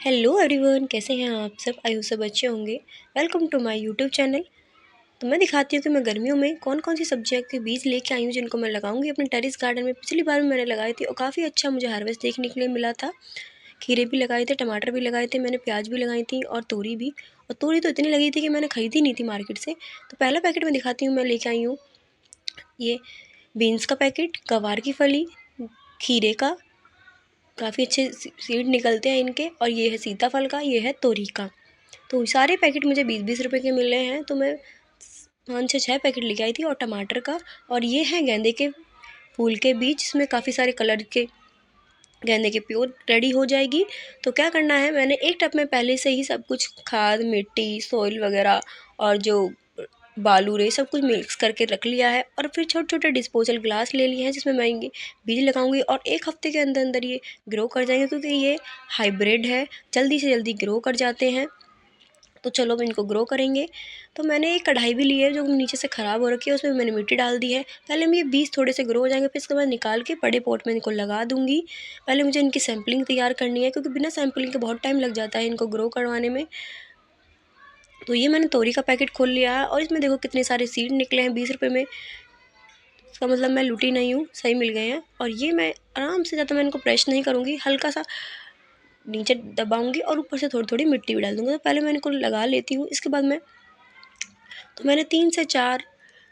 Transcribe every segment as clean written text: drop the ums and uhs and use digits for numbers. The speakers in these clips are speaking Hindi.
हेलो एवरीवन, कैसे हैं आप सब। आई होप सब अच्छे होंगे। Welcome to my YouTube channel. तो मैं दिखाती हूँ कि मैं गर्मियों में कौन कौन सी सब्जियों के बीज लेके आई हूँ जिनको मैं लगाऊंगी अपने टेरेस गार्डन में। पिछली बार भी मैंने लगाई थी और काफ़ी अच्छा मुझे हार्वेस्ट देखने के लिए मिला था। खीरे भी लगाए थे, टमाटर भी लगाए थे, मैंने प्याज भी लगाई थी और तोरी भी। और तोरी तो इतनी लगी थी कि मैंने खरीदी नहीं थी मार्केट से। तो पहला पैकेट मैं दिखाती हूँ, मैं लेके आई हूँ ये बीन्स का पैकेट, गवार की फली, खीरे का, काफ़ी अच्छे सीड निकलते हैं इनके, और ये है सीताफल का, ये है तोरी का। तो सारे पैकेट मुझे 20-20 रुपए के मिले हैं। तो मैं 5 से 6 पैकेट लेके आई थी। और टमाटर का, और ये है गेंदे के फूल के बीज, जिसमें काफ़ी सारे कलर के गेंदे के प्योर रेडी हो जाएगी। तो क्या करना है, मैंने एक टब में पहले से ही सब कुछ खाद, मिट्टी, सॉइल वगैरह और जो बालू रे सब कुछ मिक्स करके रख लिया है। और फिर छोटे छोटे डिस्पोजल ग्लास ले लिए हैं जिसमें मैं ये बीज लगाऊंगी, और एक हफ्ते के अंदर अंदर ये ग्रो कर जाएंगे, क्योंकि ये हाइब्रिड है, जल्दी से जल्दी ग्रो कर जाते हैं। तो चलो अब इनको ग्रो करेंगे। तो मैंने एक कढ़ाई भी ली है जो नीचे से ख़राब हो रखी है, उसमें मैंने मिट्टी डाल दी है। पहले हम ये बीज थोड़े से ग्रो हो जाएंगे, फिर इसके बाद निकाल के बड़े पॉट में इनको लगा दूंगी। पहले मुझे इनकी सैम्पलिंग तैयार करनी है, क्योंकि बिना सैम्पलिंग के बहुत टाइम लग जाता है इनको ग्रो करवाने में। तो ये मैंने तोरी का पैकेट खोल लिया है, और इसमें देखो कितने सारे सीड निकले हैं 20 रुपये में। इसका मतलब मैं लूटी नहीं हूँ, सही मिल गए हैं। और ये मैं आराम से, ज़्यादा मैं इनको प्रेस नहीं करूँगी, हल्का सा नीचे दबाऊंगी और ऊपर से थोड़ी थोड़ी मिट्टी भी डाल दूँगी। तो पहले मैं इनको लगा लेती हूँ। इसके बाद मैंने 3 से 4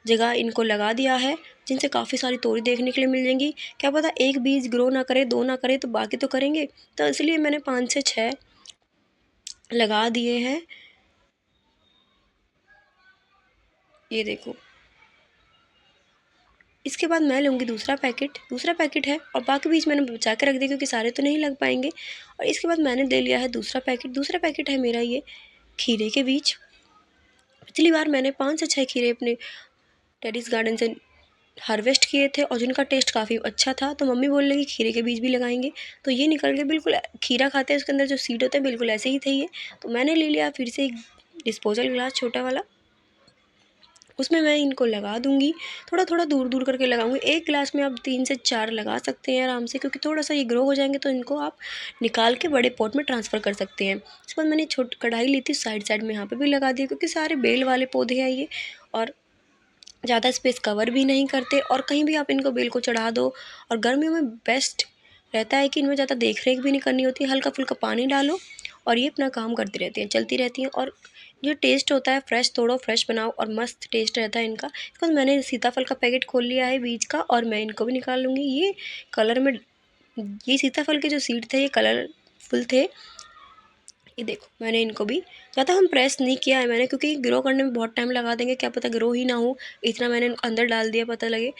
जगह इनको लगा दिया है, जिनसे काफ़ी सारी तोरी देखने के लिए मिल जाएंगी। क्या पता एक बीज ग्रो ना करे, दो ना करे, तो बाकी तो करेंगे। तो इसलिए मैंने 5 से 6 लगा दिए हैं। ये देखो। इसके बाद मैं लूँगी दूसरा पैकेट है, और बाकी बीज मैंने बचा के रख दिए क्योंकि सारे तो नहीं लग पाएंगे। और इसके बाद मैंने ले लिया है दूसरा पैकेट है मेरा ये खीरे के बीज। पिछली बार मैंने 5 से 6 खीरे अपने टेरिस गार्डन से हार्वेस्ट किए थे, और जिनका टेस्ट काफ़ी अच्छा था। तो मम्मी बोल रही कि खीरे के बीज भी लगाएंगे। तो ये निकल के बिल्कुल खीरा खाते हैं, उसके अंदर जो सीड होते हैं बिल्कुल ऐसे ही थे ये। तो मैंने ले लिया फिर से एक डिस्पोजल ग्लास छोटा वाला, उसमें मैं इनको लगा दूंगी। थोड़ा थोड़ा दूर दूर करके लगाऊंगी। एक गिलास में आप 3 से 4 लगा सकते हैं आराम से, क्योंकि थोड़ा सा ये ग्रो हो जाएंगे तो इनको आप निकाल के बड़े पॉट में ट्रांसफ़र कर सकते हैं। इसके बाद मैंने छोटी कढ़ाई ली थी, साइड साइड में यहाँ पे भी लगा दिया, क्योंकि सारे बेल वाले पौधे हैं ये, और ज़्यादा स्पेस कवर भी नहीं करते, और कहीं भी आप इनको बेल को चढ़ा दो। और गर्मियों में बेस्ट रहता है कि इनमें ज़्यादा देख रेख भी नहीं करनी होती, हल्का फुल्का पानी डालो और ये अपना काम करती रहती हैं, चलती रहती हैं। और जो टेस्ट होता है, फ्रेश तोड़ो, फ्रेश बनाओ, और मस्त टेस्ट रहता है इनका। इसके बाद मैंने सीताफल का पैकेट खोल लिया है बीज का, और मैं इनको भी निकाल लूँगी। ये कलर में, ये सीताफल के जो सीड थे ये कलरफुल थे। ये देखो, मैंने इनको भी ज़्यादा हम प्रेस नहीं किया है मैंने, क्योंकि ग्रो करने में बहुत टाइम लगा देंगे, क्या पता ग्रो ही ना हो। इतना मैंने अंदर डाल दिया, पता लगे।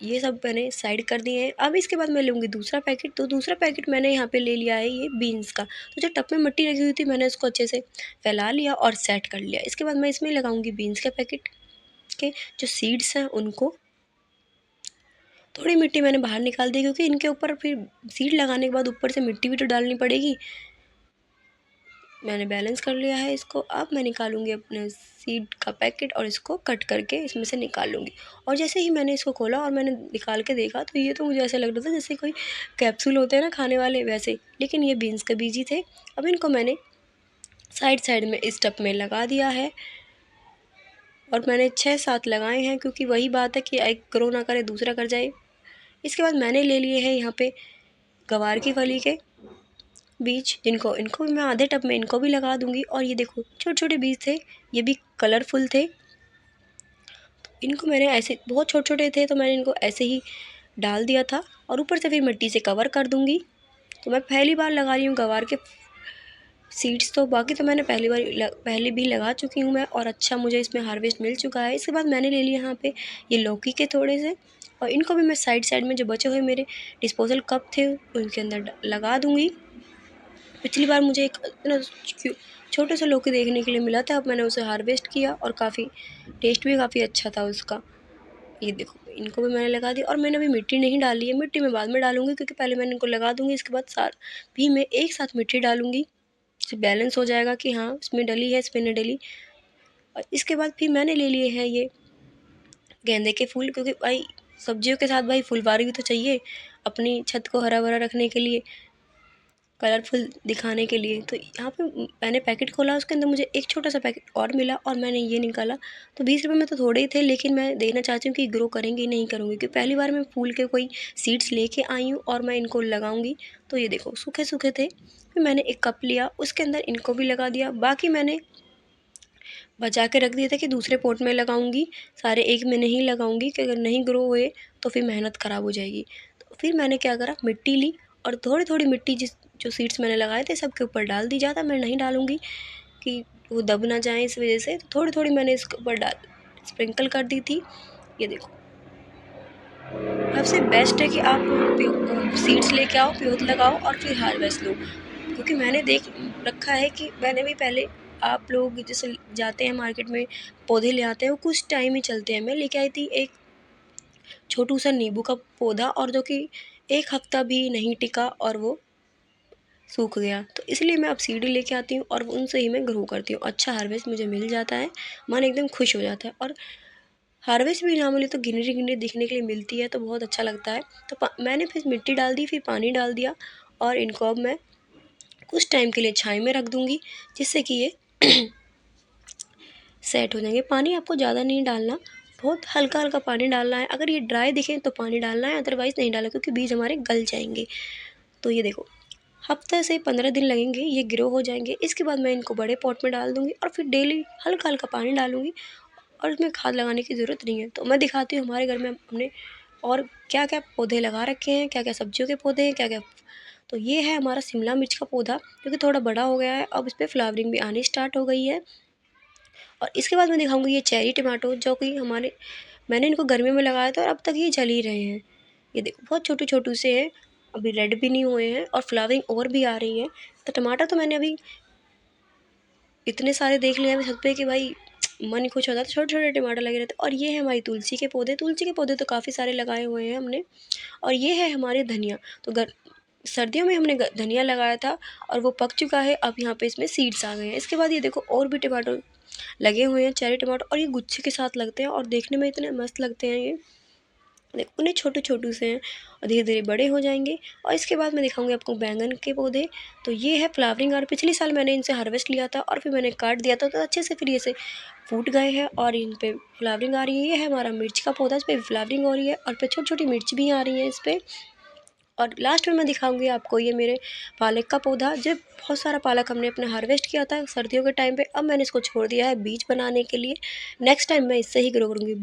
ये सब मैंने साइड कर दिए हैं। अब इसके बाद मैं लूँगी दूसरा पैकेट। तो दूसरा पैकेट मैंने यहाँ पे ले लिया है ये बीन्स का। तो जो टब में मिट्टी रखी हुई थी, मैंने उसको अच्छे से फैला लिया और सेट कर लिया। इसके बाद मैं इसमें लगाऊंगी बीन्स के पैकेट के जो सीड्स हैं उनको। थोड़ी मिट्टी मैंने बाहर निकाल दी, क्योंकि इनके ऊपर फिर सीड लगाने के बाद ऊपर से मिट्टी भी तो डालनी पड़ेगी। मैंने बैलेंस कर लिया है इसको। अब मैं निकालूंगी अपने सीड का पैकेट, और इसको कट करके इसमें से निकाल लूँगी। और जैसे ही मैंने इसको खोला और मैंने निकाल के देखा, तो ये तो मुझे ऐसा लग रहा था जैसे कोई कैप्सूल होते हैं ना खाने वाले, वैसे। लेकिन ये बीन्स के बीज ही थे। अब इनको मैंने साइड साइड में इस टब में लगा दिया है, और मैंने 6-7 लगाए हैं, क्योंकि वही बात है कि एक ग्रो ना करे दूसरा कर जाए। इसके बाद मैंने ले लिए हैं यहाँ पे गवार की फली के बीज, जिनको इनको भी मैं आधे टब में इनको भी लगा दूंगी। और ये देखो, छोटे छोटे बीज थे, ये भी कलरफुल थे। इनको मैंने ऐसे, बहुत छोटे छोटे थे तो मैंने इनको ऐसे ही डाल दिया था, और ऊपर से फिर मिट्टी से कवर कर दूंगी। तो मैं पहली बार लगा रही हूँ गवार के सीड्स। तो बाकी तो मैंने पहले भी लगा चुकी हूँ मैं, और अच्छा मुझे इसमें हार्वेस्ट मिल चुका है। इसके बाद मैंने ले लिया यहाँ पे ये लौकी के थोड़े से, और इनको भी मैं साइड साइड में जो बचे हुए मेरे डिस्पोजल कप थे उनके अंदर लगा दूंगी। पिछली बार मुझे एक ना छोटे से लौकी देखने के लिए मिला था, अब मैंने उसे हार्वेस्ट किया, और काफ़ी टेस्ट भी काफ़ी अच्छा था उसका। ये देखो, इनको भी मैंने लगा दिया, और मैंने अभी मिट्टी नहीं डाली है, मिट्टी मैं बाद में डालूंगी, क्योंकि पहले मैंने इनको लगा दूंगी। इसके बाद सार भी मैं एक साथ मिट्टी डालूंगी, इससे बैलेंस हो जाएगा कि हाँ इसमें डली है, इसमें नहीं डली। और इसके बाद फिर मैंने ले लिए हैं ये गेंदे के फूल, क्योंकि भाई सब्जियों के साथ भाई फुलवारी भी तो चाहिए अपनी छत को हरा भरा रखने के लिए। कलरफुल दिखाने के लिए। तो यहाँ पे मैंने पैकेट खोला, उसके अंदर मुझे एक छोटा सा पैकेट और मिला और मैंने ये निकाला। तो 20 रुपये में तो थोड़े ही थे, लेकिन मैं देखना चाहती हूँ कि ग्रो करेंगे नहीं करूँगी, क्योंकि पहली बार मैं फूल के कोई सीड्स लेके आई हूँ और मैं इनको लगाऊंगी। तो ये देखो सूखे सूखे थे। फिर मैंने एक कप लिया, उसके अंदर इनको भी लगा दिया। बाकी मैंने बचा के रख दिए थे कि दूसरे पॉट में लगाऊंगी, सारे एक में नहीं लगाऊंगी, कि अगर नहीं ग्रो हुए तो फिर मेहनत ख़राब हो जाएगी। तो फिर मैंने क्या करा, मिट्टी ली और थोड़ी थोड़ी मिट्टी जो सीड्स मैंने लगाए थे सबके ऊपर डाल दी। ज़्यादा मैं नहीं डालूंगी कि वो दब ना जाए, इस वजह से तो थोड़ी थोड़ी मैंने इसके ऊपर डाल स्प्रिंकल कर दी थी। ये देखो, सबसे बेस्ट है कि आप सीड्स लेके आओ, प्योत लगाओ और फिर हार्वेस्ट लो। क्योंकि मैंने देख रखा है कि मैंने भी पहले, आप लोग जैसे जाते हैं मार्केट में पौधे ले आते हैं, वो कुछ टाइम ही चलते हैं। मैं लेके आई थी एक छोटू सा नींबू का पौधा, और जो कि 1 हफ्ता भी नहीं टिका और वो सूख गया। तो इसलिए मैं अब सीढ़ी लेके आती हूँ और उनसे ही मैं ग्रो करती हूँ। अच्छा हार्वेस्ट मुझे मिल जाता है, मन एकदम खुश हो जाता है। और हार्वेस्ट भी ना मिले तो गिनरी गिनरी दिखने के लिए मिलती है, तो बहुत अच्छा लगता है। तो मैंने फिर मिट्टी डाल दी, फिर पानी डाल दिया और इनको अब मैं कुछ टाइम के लिए छाई में रख दूँगी, जिससे कि ये सेट हो जाएंगे। पानी आपको ज़्यादा नहीं डालना, बहुत हल्का हल्का पानी डालना है। अगर ये ड्राई दिखें तो पानी डालना है, अदरवाइज़ नहीं डालना, क्योंकि बीज हमारे गल जाएंगे। तो ये देखो, हफ्ते से 15 दिन लगेंगे, ये ग्रो हो जाएंगे। इसके बाद मैं इनको बड़े पॉट में डाल दूँगी और फिर डेली हल्का हल्का पानी डालूँगी, और इसमें खाद लगाने की ज़रूरत नहीं है। तो मैं दिखाती हूँ हमारे घर में हमने और क्या क्या पौधे लगा रखे हैं, क्या क्या सब्जियों के पौधे हैं, क्या क्या। तो ये है हमारा शिमला मिर्च का पौधा, जो कि थोड़ा बड़ा हो गया है, अब इस पर फ्लावरिंग भी आनी स्टार्ट हो गई है। और इसके बाद मैं दिखाऊंगी ये चेरी टमाटो, जो कि मैंने इनको गर्मियों में लगाया था और अब तक ये चल ही रहे हैं। ये देखो बहुत छोटे छोटू से हैं, अभी रेड भी नहीं हुए हैं और फ्लावरिंग और भी आ रही है। तो टमाटर तो मैंने अभी इतने सारे देख लिए हैं छत पे कि भाई मन खुश होता है। तो छोटे छोटे टमाटर लगे रहते हैं। और ये है हमारी तुलसी के पौधे, तुलसी के पौधे तो काफ़ी सारे लगाए हुए हैं हमने। और ये है हमारे धनिया, तो सर्दियों में हमने धनिया लगाया था और वो पक चुका है। अब यहाँ पे इसमें सीड्स आ गए हैं। इसके बाद ये देखो और भी टमाटर लगे हुए हैं, चेरी टमाटर, और ये गुच्छे के साथ लगते हैं और देखने में इतने मस्त लगते हैं। ये देखो उन्हें छोटे छोटू से हैं और धीरे धीरे बड़े हो जाएंगे। और इसके बाद मैं दिखाऊंगी आपको बैंगन के पौधे। तो ये है फ्लावरिंग, और पिछले साल मैंने इनसे हार्वेस्ट लिया था और फिर मैंने काट दिया था, तो अच्छे से फिर ये से फूट गए हैं और इन पे फ्लावरिंग आ रही है। ये है हमारा मिर्च का पौधा, इस पर फ्लावरिंग हो रही है और पे छोटी छोटी मिर्च भी आ रही है इस पर। और लास्ट में मैं दिखाऊंगी आपको ये मेरे पालक का पौधा। जब बहुत सारा पालक हमने अपने हार्वेस्ट किया था सर्दियों के टाइम पे, अब मैंने इसको छोड़ दिया है बीज बनाने के लिए। नेक्स्ट टाइम मैं इससे ही ग्रो करूँगी।